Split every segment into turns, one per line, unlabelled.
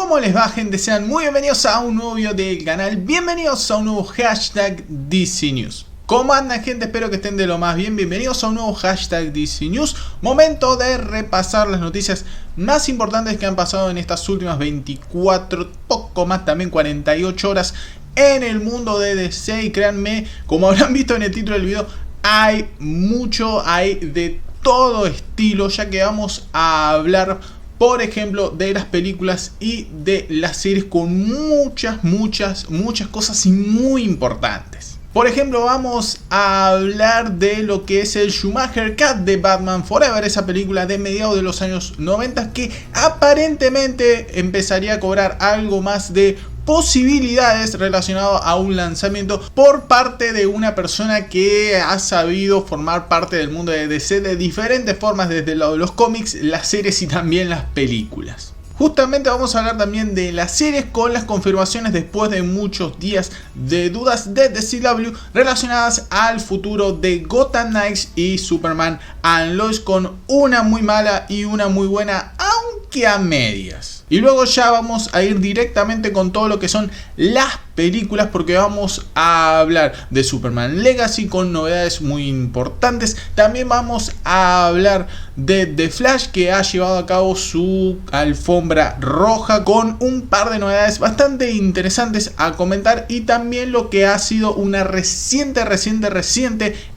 ¿Cómo les va, gente? Sean muy bienvenidos a un nuevo video del canal. Bienvenidos a un nuevo hashtag DC News. ¿Cómo andan, gente? Espero que estén de lo más bien. Bienvenidos a un nuevo hashtag DC News. Momento de repasar las noticias más importantes que han pasado en estas últimas 24, poco más también 48 horas en el mundo de DC. Y créanme, como habrán visto en el título del video, hay mucho, hay de todo estilo, ya que vamos a hablar, por ejemplo, de las películas y de las series con muchas cosas muy importantes. Por ejemplo, vamos a hablar de lo que es el Schumacher Cut de Batman Forever, esa película de mediados de los años 90 que aparentemente empezaría a cobrar algo más de posibilidades relacionadas a un lanzamiento por parte de una persona que ha sabido formar parte del mundo de DC de diferentes formas, desde el lado de los cómics, las series y también las películas. Justamente vamos a hablar también de las series con las confirmaciones después de muchos días de dudas de CW relacionadas al futuro de Gotham Knights y Superman and Lois, con una muy mala y una muy buena, aunque a medias. Y luego ya vamos a ir directamente con todo lo que son las películas, porque vamos a hablar de Superman Legacy con novedades muy importantes. También vamos a hablar de The Flash, que ha llevado a cabo su alfombra roja con un par de novedades bastante interesantes a comentar, y también lo que ha sido una reciente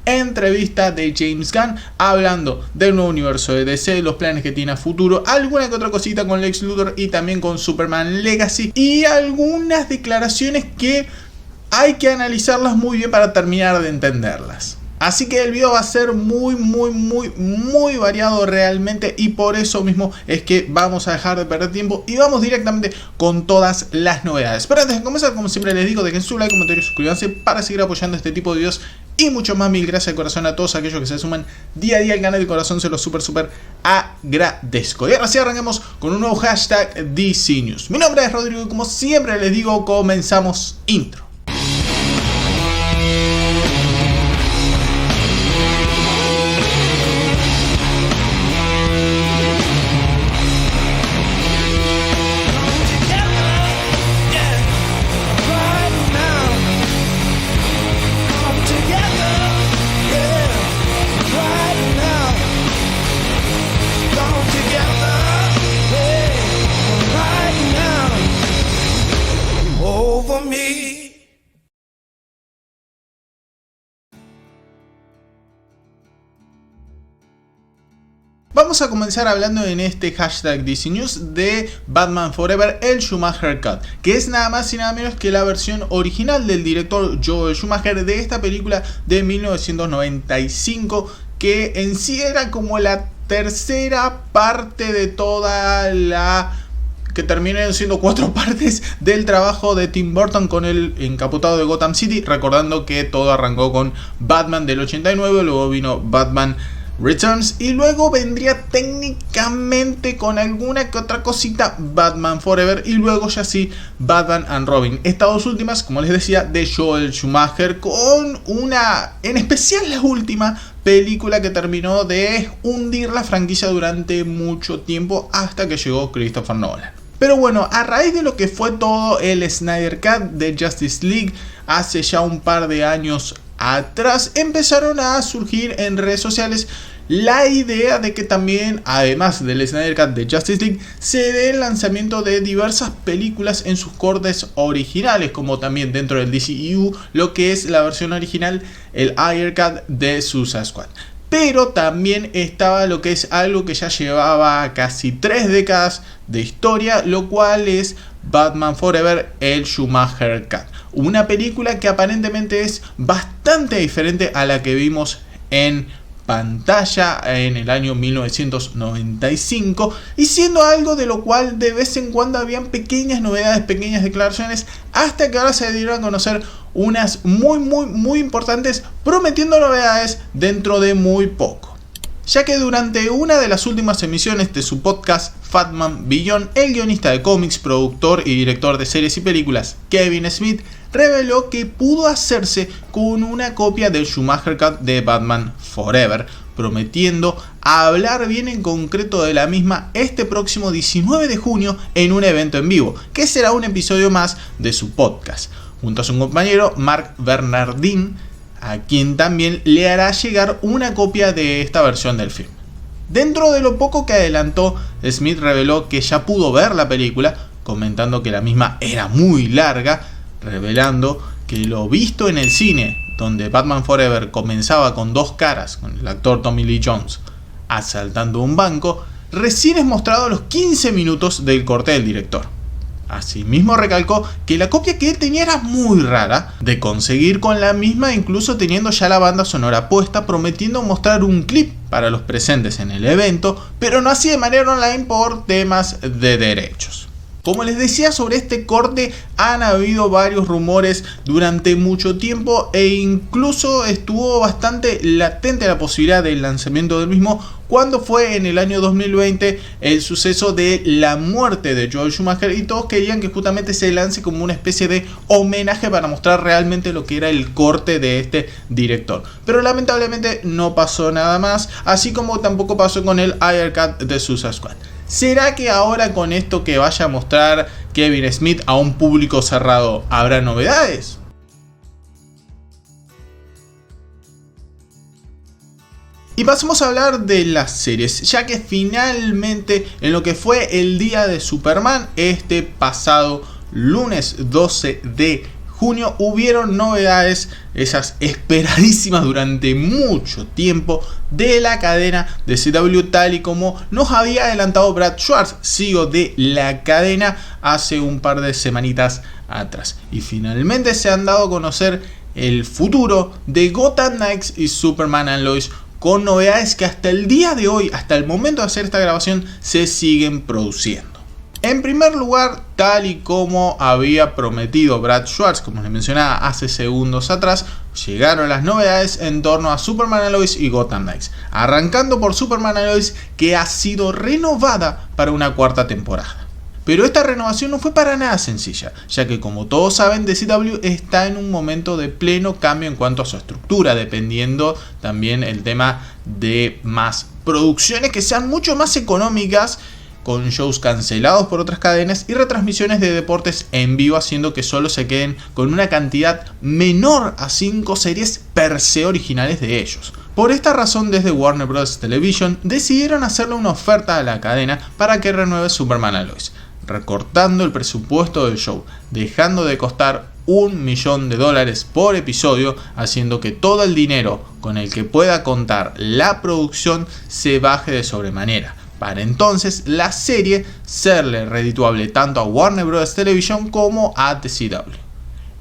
entrevista de James Gunn hablando del nuevo universo de DC, los planes que tiene a futuro, alguna que otra cosita con Lex Luthor y también con Superman Legacy, y algunas declaraciones que hay que analizarlas muy bien para terminar de entenderlas. Así que el video va a ser muy variado realmente, y por eso mismo es que vamos a dejar de perder tiempo y vamos directamente con todas las novedades. Pero antes de comenzar, como siempre les digo, dejen su like, comentario y suscríbanse para seguir apoyando este tipo de videos y mucho más. Mil gracias de corazón a todos aquellos que se suman día a día al canal. De corazón se los súper agradezco. Y ahora sí, arranquemos con un nuevo hashtag DC News. Mi nombre es Rodrigo y como siempre les digo, comenzamos intro. Vamos a comenzar hablando en este hashtag DC News de Batman Forever, el Schumacher Cut, que es nada más y nada menos que la versión original del director Joel Schumacher de esta película de 1995, que en sí era como la tercera parte de toda la... que terminan siendo 4 partes del trabajo de Tim Burton con el encapotado de Gotham City, recordando que todo arrancó con Batman del 89, luego vino Batman Returns y luego vendría técnicamente con alguna que otra cosita Batman Forever, y luego ya sí Batman and Robin. Estas dos últimas, como les decía, de Joel Schumacher, con una, en especial la última película, que terminó de hundir la franquicia durante mucho tiempo hasta que llegó Christopher Nolan. Pero bueno, a raíz de lo que fue todo el Snyder Cut de Justice League hace ya un par de años atrás, empezaron a surgir en redes sociales la idea de que también, además del Snyder Cut de Justice League, se dé el lanzamiento de diversas películas en sus cortes originales, como también dentro del DCU, lo que es la versión original, el Ayer Cut de Suicide Squad. Pero también estaba lo que es algo que ya llevaba casi 3 décadas de historia, lo cual es Batman Forever, el Schumacher Cut. Una película que aparentemente es bastante diferente a la que vimos en pantalla en el año 1995, y siendo algo de lo cual de vez en cuando habían pequeñas novedades, pequeñas declaraciones, hasta que ahora se dieron a conocer unas muy importantes, prometiendo novedades dentro de muy poco. ya que durante una de las últimas emisiones de su podcast Fatman Beyond, el guionista de cómics, productor y director de series y películas Kevin Smith reveló que pudo hacerse con una copia del Schumacher Cut de Batman Forever, prometiendo hablar bien en concreto de la misma este próximo 19 de junio en un evento en vivo, que será un episodio más de su podcast, junto a su compañero Mark Bernardin, a quien también le hará llegar una copia de esta versión del film. Dentro de lo poco que adelantó, Smith reveló que ya pudo ver la película, comentando que la misma era muy larga, revelando que lo visto en el cine, donde Batman Forever comenzaba con dos caras, con el actor Tommy Lee Jones asaltando un banco, recién es mostrado a los 15 minutos del corte del director. Asimismo recalcó que la copia que él tenía era muy rara de conseguir con la misma, incluso teniendo ya la banda sonora puesta, prometiendo mostrar un clip para los presentes en el evento, pero no así de manera online por temas de derechos. Como les decía, sobre este corte han habido varios rumores durante mucho tiempo e incluso estuvo bastante latente la posibilidad del lanzamiento del mismo cuando fue en el año 2020 el suceso de la muerte de Joel Schumacher, y todos querían que justamente se lance como una especie de homenaje para mostrar realmente lo que era el corte de este director. Pero lamentablemente no pasó nada más, así como tampoco pasó con el Ayer Cut de Suicide Squad. ¿Será que ahora con esto que vaya a mostrar Kevin Smith a un público cerrado habrá novedades? Y pasemos a hablar de las series, ya que finalmente en lo que fue el día de Superman, este pasado lunes 12 de junio, hubieron novedades, esas esperadísimas durante mucho tiempo, de la cadena de CW, tal y como nos había adelantado Brad Schwartz, CEO de la cadena, hace un par de semanitas atrás. Y finalmente se han dado a conocer el futuro de Gotham Knights y Superman and Lois, con novedades que hasta el día de hoy, hasta el momento de hacer esta grabación, se siguen produciendo. En primer lugar, tal y como había prometido Brad Schwartz, como les mencionaba hace segundos atrás, llegaron las novedades en torno a Superman and Lois y Gotham Knights. Arrancando por Superman and Lois, que ha sido renovada para una cuarta temporada. Pero esta renovación no fue para nada sencilla, ya que como todos saben, CW está en un momento de pleno cambio en cuanto a su estructura, dependiendo también el tema de más producciones que sean mucho más económicas, con shows cancelados por otras cadenas y retransmisiones de deportes en vivo, haciendo que solo se queden con una cantidad menor a 5 series per se originales de ellos. Por esta razón, desde Warner Bros. Television decidieron hacerle una oferta a la cadena para que renueve Superman and Lois, recortando el presupuesto del show, dejando de costar $1 millón por episodio, haciendo que todo el dinero con el que pueda contar la producción se baje de sobremanera, para entonces la serie serle redituable tanto a Warner Bros. Television como a The CW.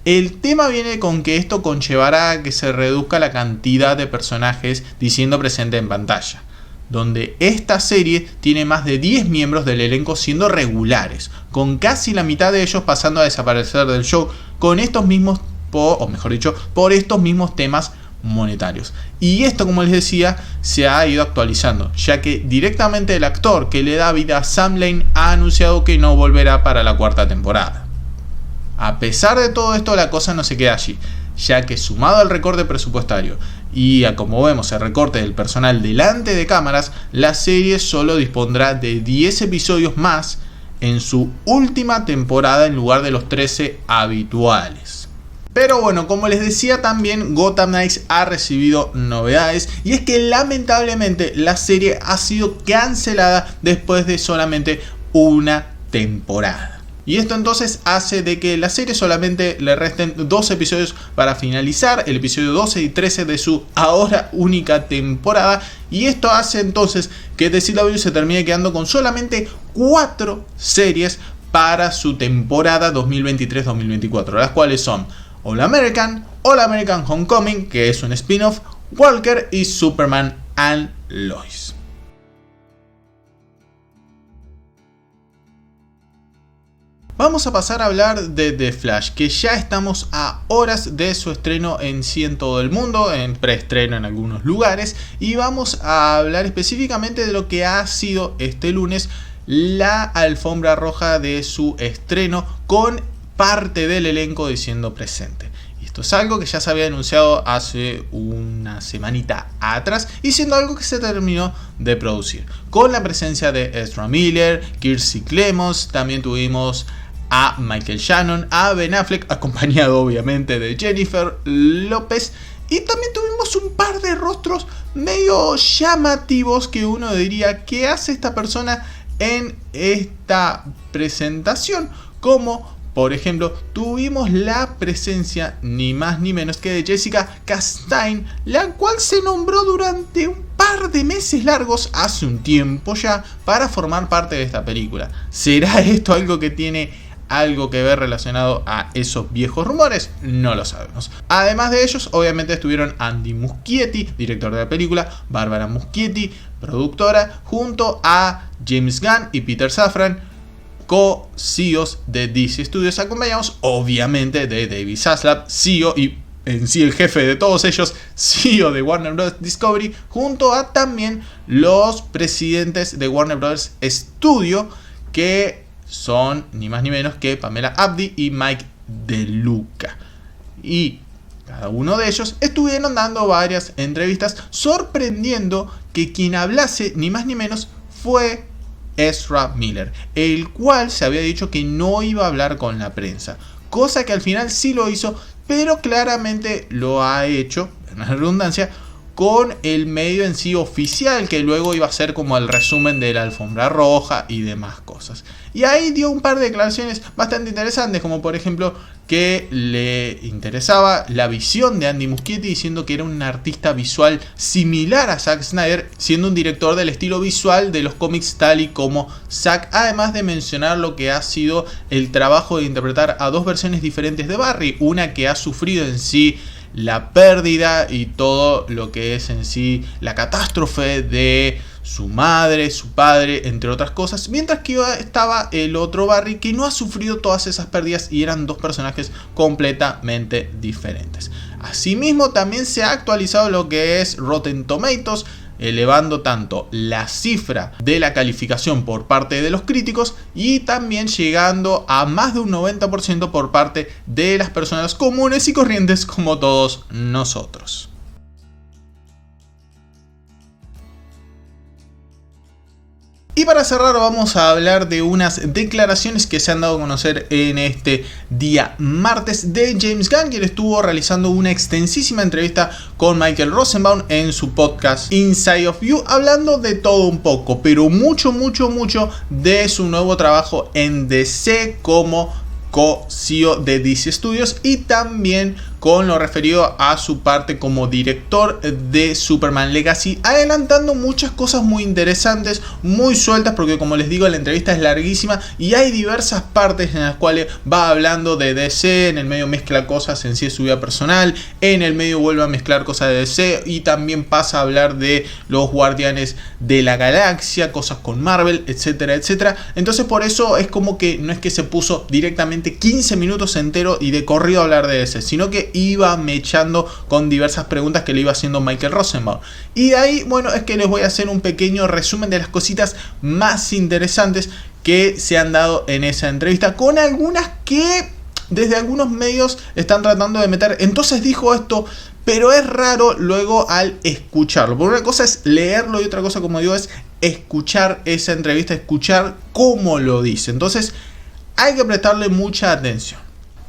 El tema viene con que esto conllevará a que se reduzca la cantidad de personajes diciendo presente en pantalla, donde esta serie tiene más de 10 miembros del elenco siendo regulares, con casi la mitad de ellos pasando a desaparecer del show con estos mismos, o mejor dicho, por estos mismos temas monetarios. Y esto, como les decía, se ha ido actualizando, ya que directamente el actor que le da vida a Sam Lane ha anunciado que no volverá para la cuarta temporada. A pesar de todo esto, la cosa no se queda allí, ya que sumado al recorte presupuestario y a, como vemos, el recorte del personal delante de cámaras, la serie solo dispondrá de 10 episodios más en su última temporada en lugar de los 13 habituales. Pero bueno, como les decía, también Gotham Knights ha recibido novedades, y es que lamentablemente la serie ha sido cancelada después de solamente una temporada. Y esto entonces hace de que la serie solamente le resten 2 episodios para finalizar, el episodio 12 y 13 de su ahora única temporada. Y esto hace entonces que The CW se termine quedando con solamente 4 series para su temporada 2023-2024, las cuales son All American Homecoming, que es un spin-off, Walker y Superman and Lois. Vamos a pasar a hablar de The Flash, que ya estamos a horas de su estreno en sí en todo el mundo, en preestreno en algunos lugares, y vamos a hablar específicamente de lo que ha sido este lunes la alfombra roja de su estreno, con parte del elenco diciendo presente. Esto es algo que ya se había anunciado hace una semanita atrás y siendo algo que se terminó de producir, con la presencia de Ezra Miller, Kiersey Clemons, también tuvimos a Michael Shannon, a Ben Affleck, acompañado obviamente de Jennifer López, y también tuvimos un par de rostros medio llamativos que uno diría, ¿qué hace esta persona en esta presentación? Como por ejemplo, tuvimos la presencia ni más ni menos que de Jessica Chastain, la cual se nombró durante un par de meses largos, hace un tiempo ya, para formar parte de esta película. ¿Será esto algo que tiene algo que ver relacionado a esos viejos rumores? No lo sabemos. Además de ellos, obviamente estuvieron Andy Muschietti, director de la película, Barbara Muschietti, productora, junto a James Gunn y Peter Safran, co-CEOs de DC Studios, acompañados obviamente de David Zaslav, CEO y en sí el jefe de todos ellos, CEO de Warner Bros. Discovery, junto a también los presidentes de Warner Bros. Studio, que son ni más ni menos que Pamela Abdi y Mike DeLuca. Y cada uno de ellos estuvieron dando varias entrevistas, sorprendiendo que quien hablase ni más ni menos fue Ezra Miller, el cual se había dicho que no iba a hablar con la prensa, cosa que al final sí lo hizo, pero claramente lo ha hecho, en la redundancia, con el medio en sí oficial, que luego iba a ser como el resumen de la alfombra roja y demás cosas. Y ahí dio un par de declaraciones bastante interesantes, como por ejemplo que le interesaba la visión de Andy Muschietti, diciendo que era un artista visual similar a Zack Snyder, siendo un director del estilo visual de los cómics tal y como Zack, además de mencionar lo que ha sido el trabajo de interpretar a dos versiones diferentes de Barry, una que ha sufrido en sí la pérdida y todo lo que es en sí la catástrofe de su madre, su padre, entre otras cosas, mientras que estaba el otro Barry que no ha sufrido todas esas pérdidas y eran dos personajes completamente diferentes. Asimismo, también se ha actualizado lo que es Rotten Tomatoes, elevando tanto la cifra de la calificación por parte de los críticos y también llegando a más de un 90% por parte de las personas comunes y corrientes como todos nosotros. Y para cerrar vamos a hablar de unas declaraciones que se han dado a conocer en este día martes de James Gunn, quien estuvo realizando una extensísima entrevista con Michael Rosenbaum en su podcast Inside of You, hablando de todo un poco, pero mucho de su nuevo trabajo en DC como co-CEO de DC Studios y también con lo referido a su parte como director de Superman Legacy, adelantando muchas cosas muy interesantes, muy sueltas, porque como les digo, la entrevista es larguísima y hay diversas partes en las cuales va hablando de DC, en el medio mezcla cosas en sí de su vida personal, en el medio vuelve a mezclar cosas de DC y también pasa a hablar de los Guardianes de la Galaxia, cosas con Marvel, etcétera, etcétera. Entonces por eso es como que no es que se puso directamente 15 minutos entero y de corrido a hablar de DC, sino que iba mechando con diversas preguntas que le iba haciendo Michael Rosenbaum. Y de ahí, bueno, es que les voy a hacer un pequeño resumen de las cositas más interesantes que se han dado en esa entrevista, con algunas que desde algunos medios están tratando de meter. Entonces dijo esto, pero es raro luego al escucharlo. Porque una cosa es leerlo y otra cosa, como digo, es escuchar esa entrevista, escuchar cómo lo dice. Entonces hay que prestarle mucha atención.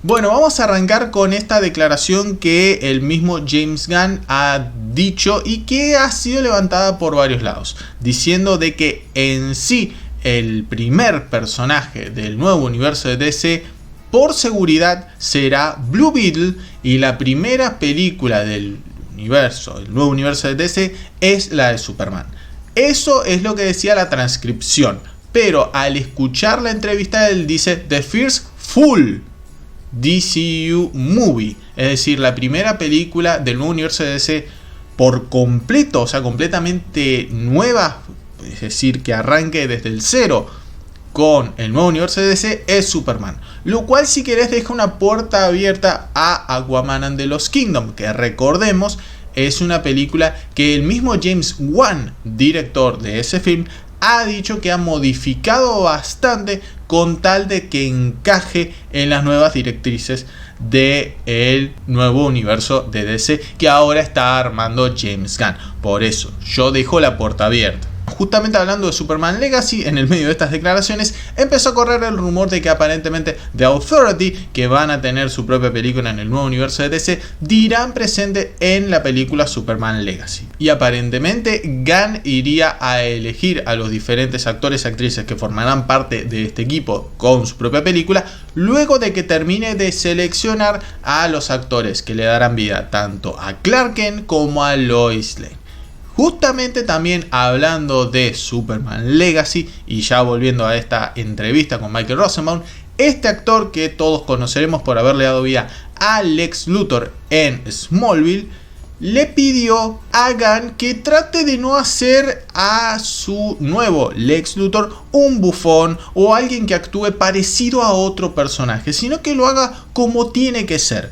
Bueno, vamos a arrancar con esta declaración que el mismo James Gunn ha dicho y que ha sido levantada por varios lados, diciendo de que en sí el primer personaje del nuevo universo de DC por seguridad será Blue Beetle y la primera película del universo, el nuevo universo de DC, es la de Superman. Eso es lo que decía la transcripción, pero al escuchar la entrevista él dice The First Full DCU Movie, es decir, la primera película del nuevo universo de DC por completo, o sea, completamente nueva, es decir, que arranque desde el cero, con el nuevo universo de DC es Superman, lo cual si querés deja una puerta abierta a Aquaman and the Lost Kingdom, que recordemos es una película que el mismo James Wan, director de ese film, ha dicho que ha modificado bastante con tal de que encaje en las nuevas directrices del nuevo universo de DC que ahora está armando James Gunn. Por eso yo dejo la puerta abierta. Justamente hablando de Superman Legacy, en el medio de estas declaraciones empezó a correr el rumor de que aparentemente The Authority, que van a tener su propia película en el nuevo universo de DC, dirán presente en la película Superman Legacy. Y aparentemente Gunn iría a elegir a los diferentes actores y actrices que formarán parte de este equipo con su propia película, luego de que termine de seleccionar a los actores que le darán vida tanto a Clark Kent como a Lois Lane. Justamente también hablando de Superman Legacy y ya volviendo a esta entrevista con Michael Rosenbaum, este actor que todos conoceremos por haberle dado vida a Lex Luthor en Smallville, le pidió a Gunn que trate de no hacer a su nuevo Lex Luthor un bufón o alguien que actúe parecido a otro personaje, sino que lo haga como tiene que ser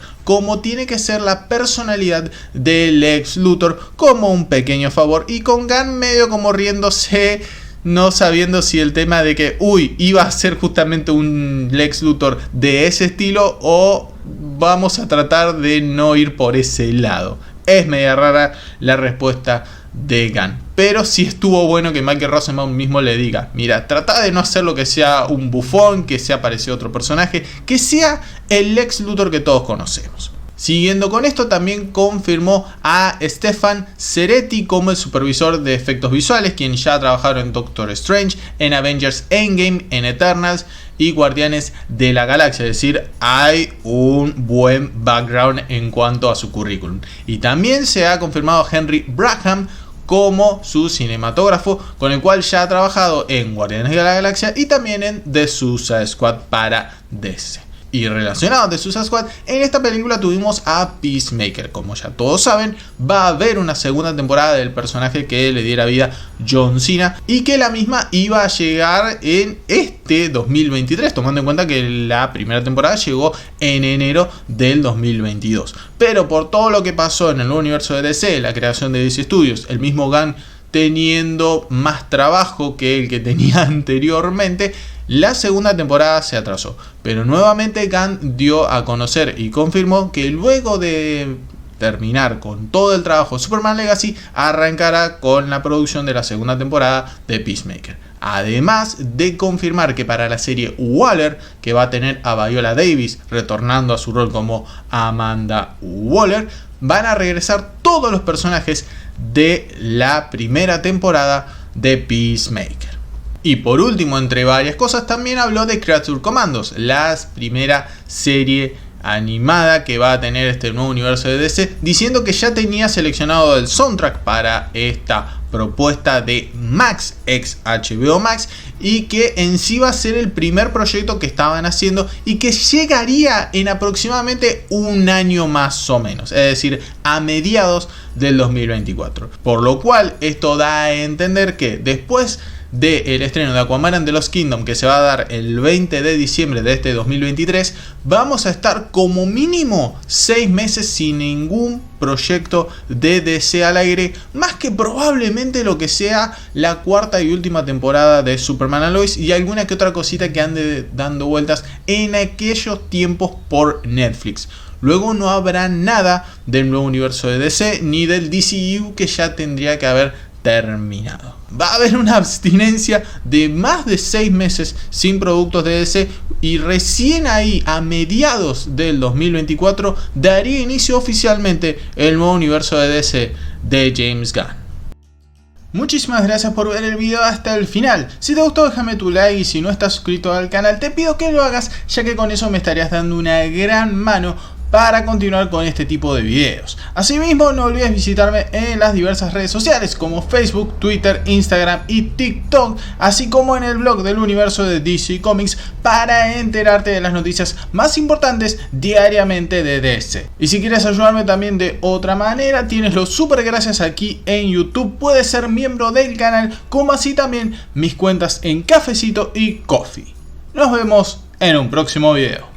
la personalidad de Lex Luthor, como un pequeño favor, y con Gunn medio como riéndose, no sabiendo si el tema de que iba a ser justamente un Lex Luthor de ese estilo o vamos a tratar de no ir por ese lado. Es media rara la respuesta de Gunn, pero sí estuvo bueno que Michael Rosenbaum mismo le diga: mira, trata de no hacer lo que sea un bufón, que sea parecido a otro personaje, que sea el Lex Luthor que todos conocemos. Siguiendo con esto, también confirmó a Stefan Ceretti como el supervisor de efectos visuales, quien ya ha trabajado en Doctor Strange, en Avengers Endgame, en Eternals y Guardianes de la Galaxia. Es decir, hay un buen background en cuanto a su currículum. Y también se ha confirmado a Henry Braham como su cinematógrafo, con el cual ya ha trabajado en Guardianes de la Galaxia y también en The Suicide Squad para DC. Y relacionado de Suicide Squad, en esta película tuvimos a Peacemaker. Como ya todos saben, va a haber una segunda temporada del personaje que le diera vida John Cena, y que la misma iba a llegar en este 2023, tomando en cuenta que la primera temporada llegó en enero del 2022. Pero por todo lo que pasó en el nuevo universo de DC, la creación de DC Studios, el mismo Gunn teniendo más trabajo que el que tenía anteriormente, la segunda temporada se atrasó, pero nuevamente Gunn dio a conocer y confirmó que luego de terminar con todo el trabajo de Superman Legacy, arrancará con la producción de la segunda temporada de Peacemaker. Además de confirmar que para la serie Waller, que va a tener a Viola Davis retornando a su rol como Amanda Waller, van a regresar todos los personajes de la primera temporada de Peacemaker. Y por último, entre varias cosas, también habló de Creature Commandos, la primera serie animada que va a tener este nuevo universo de DC, diciendo que ya tenía seleccionado el soundtrack para esta propuesta de Max, ex HBO Max, y que en sí va a ser el primer proyecto que estaban haciendo y que llegaría en aproximadamente un año más o menos, es decir, a mediados del 2024. Por lo cual esto da a entender que después del estreno de Aquaman and the Lost Kingdom, que se va a dar el 20 de diciembre de este 2023, vamos a estar como mínimo 6 meses sin ningún proyecto de DC al aire, más que probablemente lo que sea la cuarta y última temporada de Superman and Lois y alguna que otra cosita que ande dando vueltas en aquellos tiempos por Netflix. Luego no habrá nada del nuevo universo de DC ni del DCU, que ya tendría que haber terminado. Va a haber una abstinencia de más de 6 meses sin productos de DC, y recién ahí, a mediados del 2024, daría inicio oficialmente el nuevo universo de DC de James Gunn. Muchísimas gracias por ver el video hasta el final. Si te gustó, déjame tu like, y si no estás suscrito al canal te pido que lo hagas, ya que con eso me estarías dando una gran mano para continuar con este tipo de videos. Asimismo, no olvides visitarme en las diversas redes sociales como Facebook, Twitter, Instagram y TikTok, así como en el blog del universo de DC Comics para enterarte de las noticias más importantes diariamente de DC. Y si quieres ayudarme también de otra manera, tienes los super gracias aquí en YouTube, puedes ser miembro del canal, como así también mis cuentas en Cafecito y Coffee. Nos vemos en un próximo video.